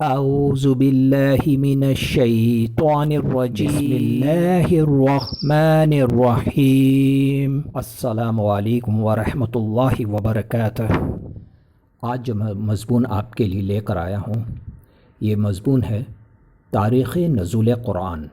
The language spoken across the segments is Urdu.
اعوذ باللہ من الشیطان الرجیم بسم اللہ الرحمن الرحیم السلام علیکم ورحمۃ اللہ وبرکاتہ۔ آج جو مضمون آپ کے لیے لے کر آیا ہوں یہ مضمون ہے تاریخ نزول قرآن۔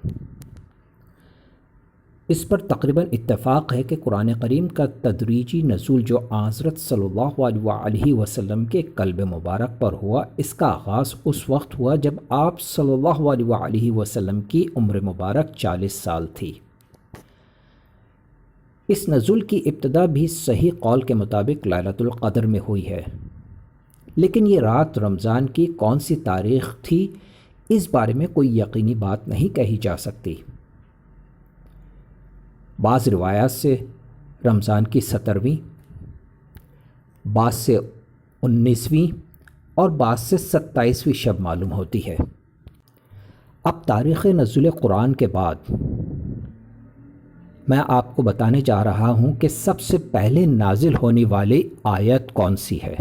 اس پر تقریباً اتفاق ہے کہ قرآن کریم کا تدریجی نزول جو حضرت صلی اللہ علیہ وسلم کے قلب مبارک پر ہوا، اس کا آغاز اس وقت ہوا جب آپ صلی اللہ علیہ وسلم کی عمر مبارک 40 سال تھی۔ اس نزول کی ابتدا بھی صحیح قول کے مطابق لیلۃ القدر میں ہوئی ہے، لیکن یہ رات رمضان کی کون سی تاریخ تھی اس بارے میں کوئی یقینی بات نہیں کہی جا سکتی۔ بعض روایات سے رمضان کی 17ویں، بعض سے 19ویں اور بعض سے 27ویں شب معلوم ہوتی ہے۔ اب تاریخ نزول قرآن کے بعد میں آپ کو بتانے جا رہا ہوں کہ سب سے پہلے نازل ہونے والی آیت کون سی ہے۔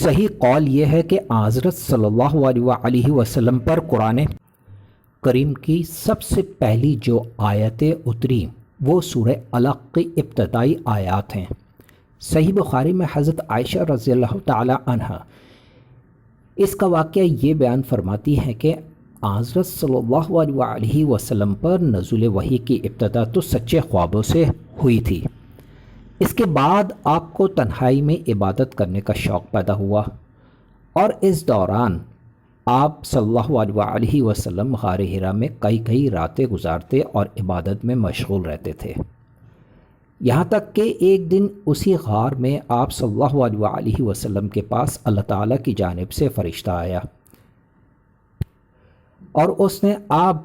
صحیح قول یہ ہے کہ حضرت صلی اللہ علیہ وسلم پر قرآن کریم کی سب سے پہلی جو آیتیں اتری وہ سورہ علق کی ابتدائی آیات ہیں۔ صحیح بخاری میں حضرت عائشہ رضی اللہ تعالی عنہ اس کا واقعہ یہ بیان فرماتی ہے کہ حضرت صلی اللہ علیہ وسلم پر نزول وحی کی ابتدا تو سچے خوابوں سے ہوئی تھی۔ اس کے بعد آپ کو تنہائی میں عبادت کرنے کا شوق پیدا ہوا، اور اس دوران آپ صلی اللہ علیہ وسلم غار حرا میں کئی راتیں گزارتے اور عبادت میں مشغول رہتے تھے، یہاں تک کہ ایک دن اسی غار میں آپ صلی اللہ علیہ وسلم کے پاس اللہ تعالیٰ کی جانب سے فرشتہ آیا، اور اس نے آپ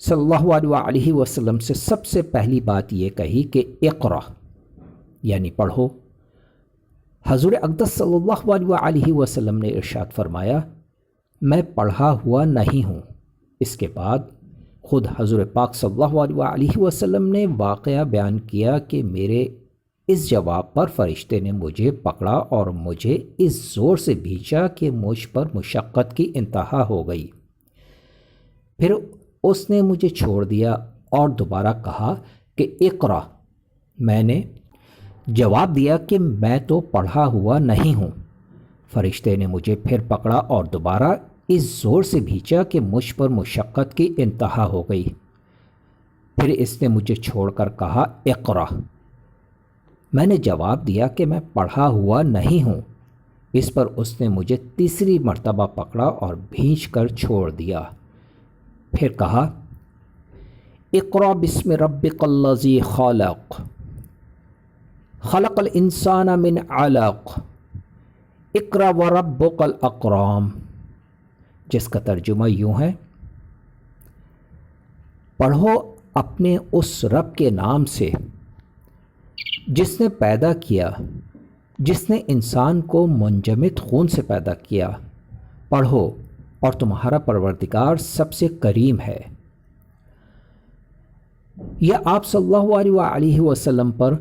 صلی اللہ علیہ وسلم سے سب سے پہلی بات یہ کہی کہ اقرا، یعنی پڑھو۔ حضور اقدس صلی اللہ علیہ وسلم نے ارشاد فرمایا، میں پڑھا ہوا نہیں ہوں۔ اس کے بعد خود حضور پاک صلی اللہ علیہ وسلم نے واقعہ بیان کیا کہ میرے اس جواب پر فرشتے نے مجھے پکڑا اور مجھے اس زور سے بھیجا کہ مجھ پر مشقت کی انتہا ہو گئی۔ پھر اس نے مجھے چھوڑ دیا اور دوبارہ کہا کہ اقرا۔ میں نے جواب دیا کہ میں تو پڑھا ہوا نہیں ہوں۔ فرشتے نے مجھے پھر پکڑا اور دوبارہ اس زور سے بھیجا کہ مجھ پر مشقت کی انتہا ہو گئی۔ پھر اس نے مجھے چھوڑ کر کہا اقرا۔ میں نے جواب دیا کہ میں پڑھا ہوا نہیں ہوں۔ اس پر اس نے مجھے تیسری مرتبہ پکڑا اور بھینچ کر چھوڑ دیا۔ پھر کہا اقرا بسم ربک الذی خلق، خلق الانسان من علق، اقرا وربک الاکرم، جس کا ترجمہ یوں ہے، پڑھو اپنے اس رب کے نام سے جس نے پیدا کیا، جس نے انسان کو منجمد خون سے پیدا کیا، پڑھو اور تمہارا پروردگار سب سے کریم ہے۔ یہ آپ صلی اللہ علیہ وسلم پر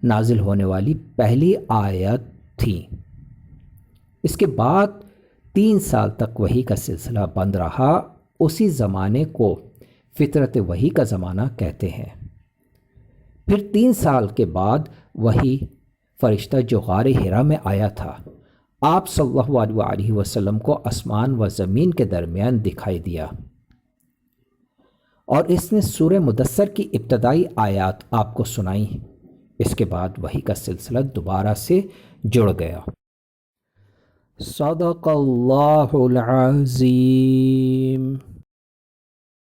نازل ہونے والی پہلی آیت تھی۔ اس کے بعد 3 سال تک وحی کا سلسلہ بند رہا۔ اسی زمانے کو فطرت وحی کا زمانہ کہتے ہیں۔ پھر 3 سال کے بعد وحی فرشتہ جو غار حرا میں آیا تھا، آپ صلی اللہ علیہ وسلم کو آسمان و زمین کے درمیان دکھائی دیا، اور اس نے سورہ مدثر کی ابتدائی آیات آپ کو سنائی۔ اس کے بعد وحی کا سلسلہ دوبارہ سے جڑ گیا۔ صدق اللہ العظیم۔